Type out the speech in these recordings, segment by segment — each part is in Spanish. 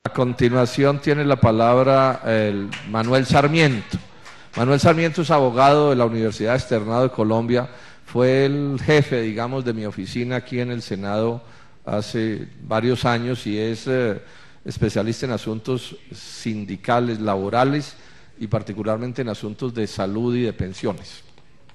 A continuación tiene la palabra el Manuel Sarmiento. Manuel Sarmiento es abogado de la Universidad Externado de Colombia, fue el jefe, digamos, de mi oficina aquí en el Senado hace varios años y es especialista en asuntos sindicales, laborales y particularmente en asuntos de salud y de pensiones.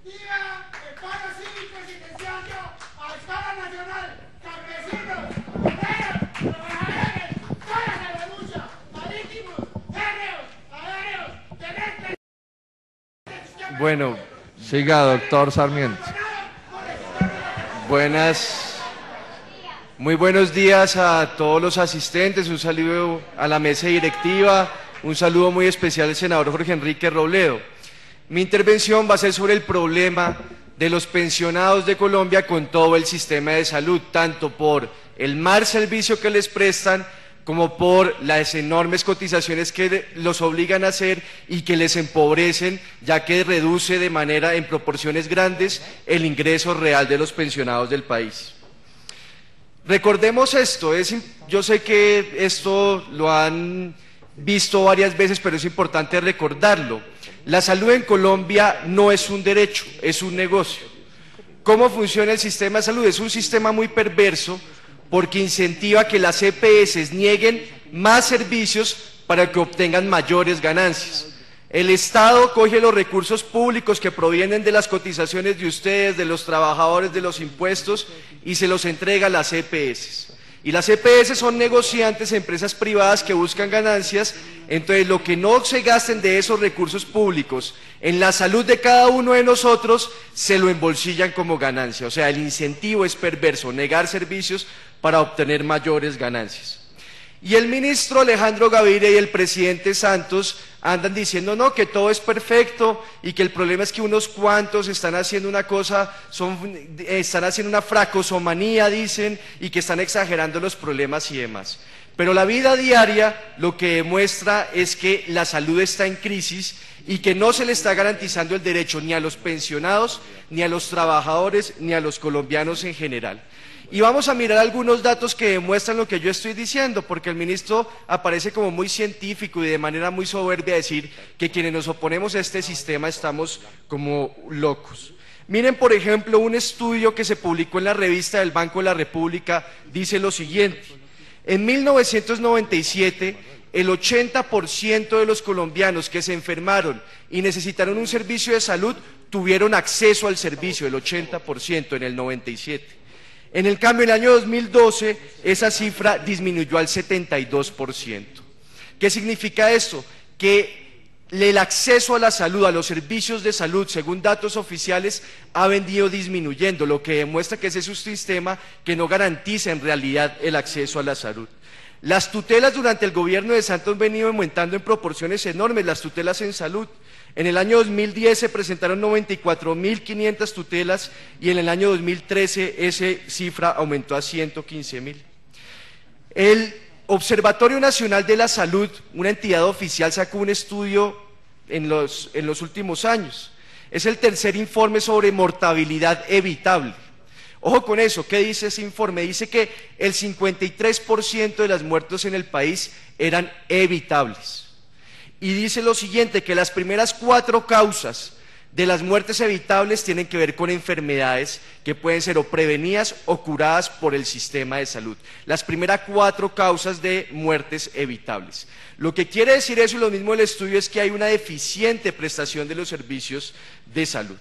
¡Viva el paro cívico y silencioso a escala nacional! ¡Campesinos, obreros, trabajadores, todas a la lucha! ¡Marítimos, férreos, aéreos, terrestres! Bueno, Siga, doctor Sarmiento. muy buenos días a todos los asistentes, un saludo a la mesa directiva, un saludo muy especial al senador Jorge Enrique Robledo. Mi intervención va a ser sobre el problema de los pensionados de Colombia con todo el sistema de salud, tanto por el mal servicio que les prestan, como por las enormes cotizaciones que los obligan a hacer y que les empobrecen, ya que reduce de manera en proporciones grandes el ingreso real de los pensionados del país. Recordemos esto, yo sé que esto lo han visto varias veces, pero es importante recordarlo. La salud en Colombia no es un derecho, es un negocio. ¿Cómo funciona el sistema de salud? Es un sistema muy perverso porque incentiva que las EPS nieguen más servicios para que obtengan mayores ganancias. El Estado coge los recursos públicos que provienen de las cotizaciones de ustedes, de los trabajadores, de los impuestos, y se los entrega a las EPS. Y las EPS son negociantes, empresas privadas que buscan ganancias, entonces lo que no se gasten de esos recursos públicos en la salud de cada uno de nosotros, se lo embolsillan como ganancia. O sea, el incentivo es perverso, negar servicios para obtener mayores ganancias. Y el ministro Alejandro Gaviria y el presidente Santos andan diciendo no, que todo es perfecto y que el problema es que unos cuantos están haciendo una cosa, están haciendo una fracosomanía, dicen, y que están exagerando los problemas y demás. Pero la vida diaria lo que demuestra es que la salud está en crisis y que no se le está garantizando el derecho ni a los pensionados, ni a los trabajadores, ni a los colombianos en general. Y vamos a mirar algunos datos que demuestran lo que yo estoy diciendo, porque el ministro aparece como muy científico y de manera muy soberbia a decir que quienes nos oponemos a este sistema estamos como locos. Miren, por ejemplo, un estudio que se publicó en la revista del Banco de la República dice lo siguiente: en 1997, el 80% de los colombianos que se enfermaron y necesitaron un servicio de salud tuvieron acceso al servicio, el 80% en el 97. En el cambio, en el año 2012, esa cifra disminuyó al 72%. ¿Qué significa esto? Que el acceso a la salud, a los servicios de salud, según datos oficiales, ha venido disminuyendo, lo que demuestra que ese es un sistema que no garantiza en realidad el acceso a la salud. Las tutelas durante el gobierno de Santos han venido aumentando en proporciones enormes, las tutelas en salud. En el año 2010 se presentaron 94.500 tutelas y en el año 2013 esa cifra aumentó a 115.000. El Observatorio Nacional de la Salud, una entidad oficial, sacó un estudio en los últimos años. Es el tercer informe sobre mortalidad evitable. Ojo con eso, ¿qué dice ese informe? Dice que el 53% de las muertes en el país eran evitables. Y dice lo siguiente, que las primeras 4 causas de las muertes evitables tienen que ver con enfermedades que pueden ser o prevenidas o curadas por el sistema de salud. Las primeras 4 causas de muertes evitables. Lo que quiere decir eso, y lo mismo el estudio, es que hay una deficiente prestación de los servicios de salud.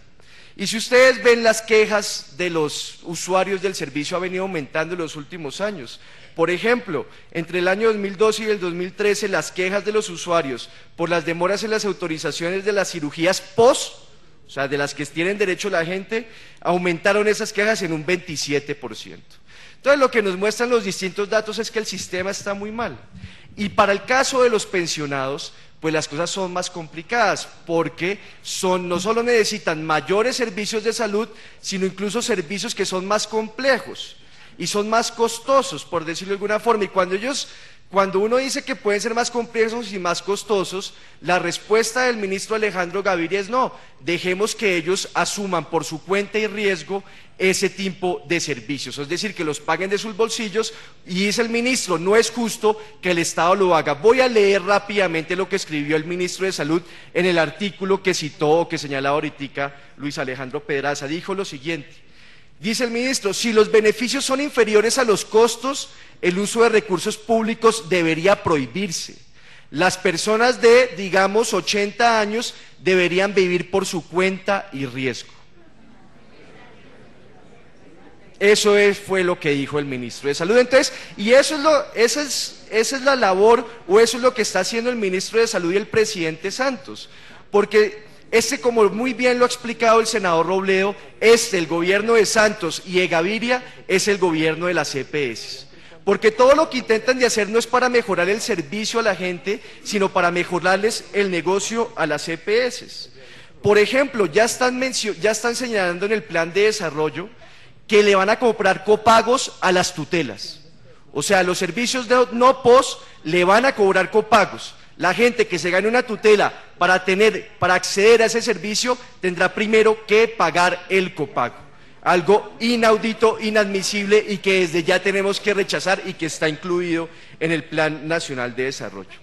Y si ustedes ven las quejas de los usuarios del servicio, ha venido aumentando en los últimos años. Por ejemplo, entre el año 2012 y el 2013, las quejas de los usuarios por las demoras en las autorizaciones de las cirugías post, o sea, de las que tienen derecho la gente, aumentaron esas quejas en un 27%. Entonces, lo que nos muestran los distintos datos es que el sistema está muy mal. Y para el caso de los pensionados, pues las cosas son más complicadas, porque no solo necesitan mayores servicios de salud, sino incluso servicios que son más complejos y son más costosos, por decirlo de alguna forma. Y cuando cuando uno dice que pueden ser más complejos y más costosos, la respuesta del ministro Alejandro Gaviria es no, dejemos que ellos asuman por su cuenta y riesgo ese tipo de servicios, es decir, que los paguen de sus bolsillos, y dice el ministro, no es justo que el Estado lo haga. Voy a leer rápidamente lo que escribió el ministro de Salud en el artículo que citó o que señalaba ahorita Luis Alejandro Pedraza. Dijo lo siguiente, dice el ministro, si los beneficios son inferiores a los costos, el uso de recursos públicos debería prohibirse. Las personas de, digamos, 80 años deberían vivir por su cuenta y riesgo. Eso fue lo que dijo el ministro de Salud. Entonces, y esa es la labor, o eso es lo que está haciendo el ministro de Salud y el presidente Santos, porque como muy bien lo ha explicado el senador Robledo, el gobierno de Santos y de Gaviria es el gobierno de las EPS. Porque todo lo que intentan de hacer no es para mejorar el servicio a la gente, sino para mejorarles el negocio a las EPS. Por ejemplo, ya están señalando en el plan de desarrollo que le van a cobrar copagos a las tutelas. O sea, los servicios de no POS le van a cobrar copagos. La gente que se gane una tutela para acceder a ese servicio tendrá primero que pagar el copago. Algo inaudito, inadmisible y que desde ya tenemos que rechazar y que está incluido en el Plan Nacional de Desarrollo.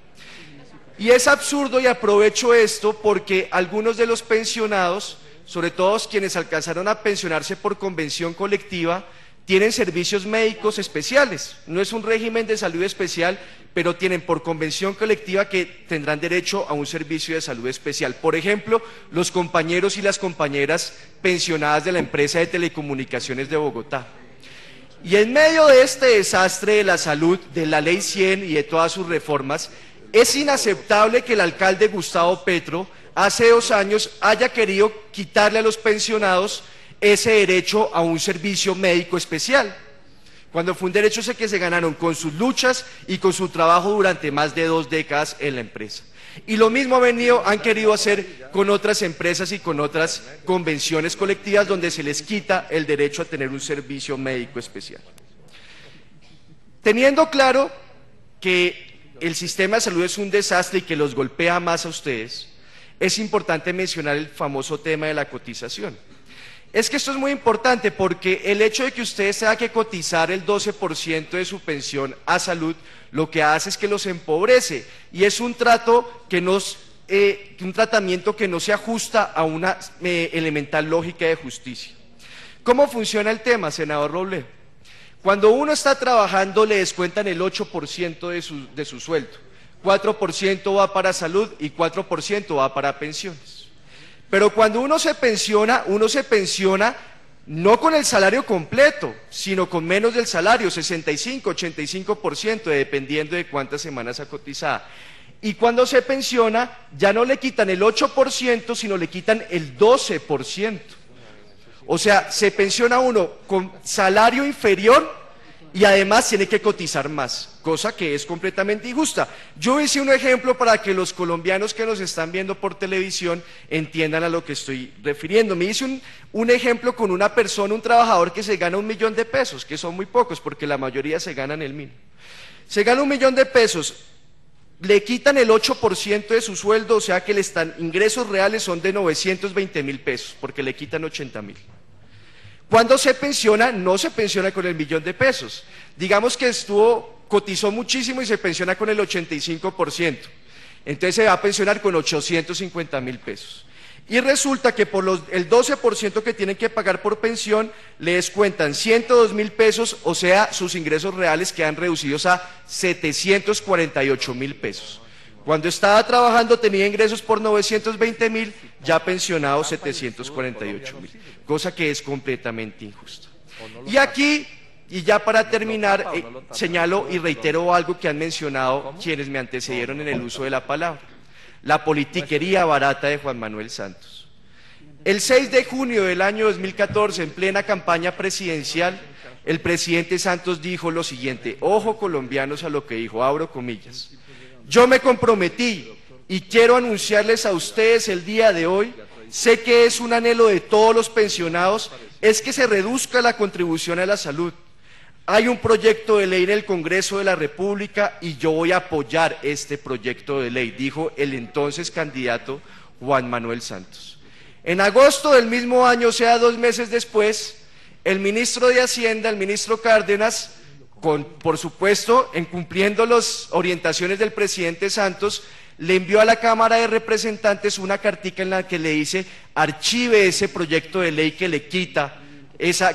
Y es absurdo, y aprovecho esto porque algunos de los pensionados, sobre todo quienes alcanzaron a pensionarse por convención colectiva, tienen servicios médicos especiales. No es un régimen de salud especial, pero tienen por convención colectiva que tendrán derecho a un servicio de salud especial. Por ejemplo, los compañeros y las compañeras pensionadas de la empresa de telecomunicaciones de Bogotá. Y en medio de este desastre de la salud, de la Ley 100 y de todas sus reformas, es inaceptable que el alcalde Gustavo Petro hace 2 años haya querido quitarle a los pensionados ese derecho a un servicio médico especial, cuando fue un derecho que se ganaron con sus luchas y con su trabajo durante más de 2 décadas en la empresa. Y lo mismo han querido hacer con otras empresas y con otras convenciones colectivas donde se les quita el derecho a tener un servicio médico especial. Teniendo claro que el sistema de salud es un desastre y que los golpea más a ustedes, es importante mencionar el famoso tema de la cotización. Es que esto es muy importante porque el hecho de que ustedes tengan que cotizar el 12% de su pensión a salud, lo que hace es que los empobrece, y es un tratamiento que no se ajusta a una elemental lógica de justicia. ¿Cómo funciona el tema, senador Robledo? Cuando uno está trabajando le descuentan el 8% de su sueldo, 4% va para salud y 4% va para pensiones. Pero cuando uno se pensiona no con el salario completo, sino con menos del salario, 65, 85%, dependiendo de cuántas semanas ha cotizado. Y cuando se pensiona, ya no le quitan el 8%, sino le quitan el 12%. O sea, se pensiona uno con salario inferior y además tiene que cotizar más, cosa que es completamente injusta. Yo hice un ejemplo para que los colombianos que nos están viendo por televisión entiendan a lo que estoy refiriendo. Me hice un ejemplo con una persona, un trabajador que se gana 1 millón de pesos, que son muy pocos porque la mayoría se ganan el mínimo. Se gana 1 millón de pesos, le quitan el 8% de su sueldo, o sea que ingresos reales son de 920.000 pesos, porque le quitan 80.000. Cuando se pensiona, no se pensiona con el 1 millón de pesos. Digamos que cotizó muchísimo y se pensiona con el 85%. Entonces se va a pensionar con 850.000 pesos. Y resulta que por el 12% que tienen que pagar por pensión, le descuentan 102.000 pesos, o sea, sus ingresos reales quedan reducidos a 748.000 pesos. Cuando estaba trabajando tenía ingresos por 920.000, ya pensionado 748.000, cosa que es completamente injusta. Y aquí, y ya para terminar, señalo y reitero algo que han mencionado quienes me antecedieron en el uso de la palabra: la politiquería barata de Juan Manuel Santos. El 6 de junio del año 2014, en plena campaña presidencial, el presidente Santos dijo lo siguiente: ojo colombianos a lo que dijo, abro comillas. Yo me comprometí y quiero anunciarles a ustedes el día de hoy, sé que es un anhelo de todos los pensionados, es que se reduzca la contribución a la salud. hay un proyecto de ley en el Congreso de la República y yo voy a apoyar este proyecto de ley, dijo el entonces candidato Juan Manuel Santos. En agosto del mismo año, o sea, 2 meses después, el ministro de Hacienda, el ministro Cárdenas, por supuesto, cumpliendo las orientaciones del presidente Santos, le envió a la Cámara de Representantes una cartica en la que le dice: archive ese proyecto de ley que le quita,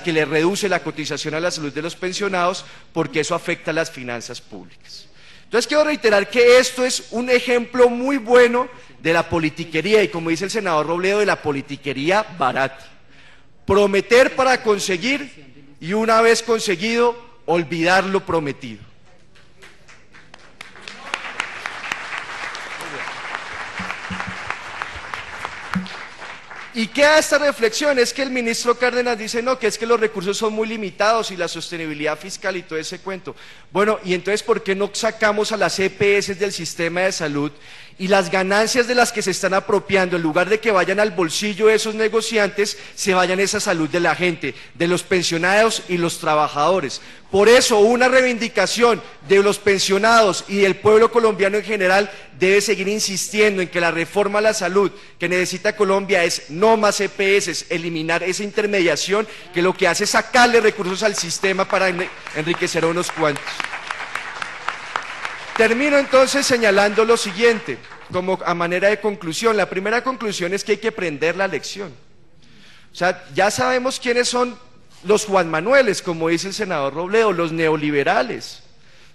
que le reduce la cotización a la salud de los pensionados, porque eso afecta a las finanzas públicas. Entonces quiero reiterar que esto es un ejemplo muy bueno de la politiquería, y como dice el senador Robledo, de la politiquería barata. Prometer para conseguir, y una vez conseguido, olvidar lo prometido. ¿Y qué da esta reflexión? Es que el ministro Cárdenas dice, no, que es que los recursos son muy limitados y la sostenibilidad fiscal y todo ese cuento. Bueno, y entonces, ¿por qué no sacamos a las EPS del sistema de salud y las ganancias de las que se están apropiando, en lugar de que vayan al bolsillo de esos negociantes, se vayan a esa salud de la gente, de los pensionados y los trabajadores? Por eso, una reivindicación de los pensionados y del pueblo colombiano en general debe seguir insistiendo en que la reforma a la salud que necesita Colombia es no más EPS, eliminar esa intermediación que lo que hace es sacarle recursos al sistema para enriquecer a unos cuantos. Termino entonces señalando lo siguiente, como a manera de conclusión. La primera conclusión es que hay que aprender la lección. O sea, ya sabemos quiénes son los Juan Manueles, como dice el senador Robledo, los neoliberales.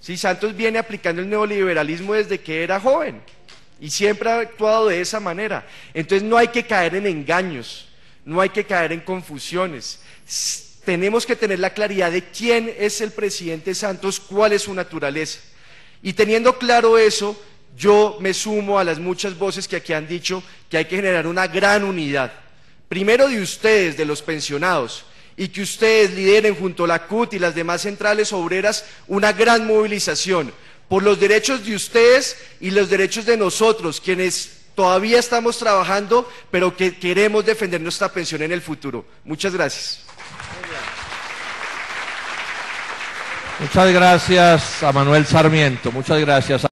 Sí, Santos viene aplicando el neoliberalismo desde que era joven y siempre ha actuado de esa manera. Entonces no hay que caer en engaños, no hay que caer en confusiones. Tenemos que tener la claridad de quién es el presidente Santos, cuál es su naturaleza. Y teniendo claro eso, yo me sumo a las muchas voces que aquí han dicho que hay que generar una gran unidad. Primero de ustedes, de los pensionados, y que ustedes lideren junto a la CUT y las demás centrales obreras una gran movilización por los derechos de ustedes y los derechos de nosotros, quienes todavía estamos trabajando, pero que queremos defender nuestra pensión en el futuro. Muchas gracias. Muchas gracias a Manuel Sarmiento, muchas gracias.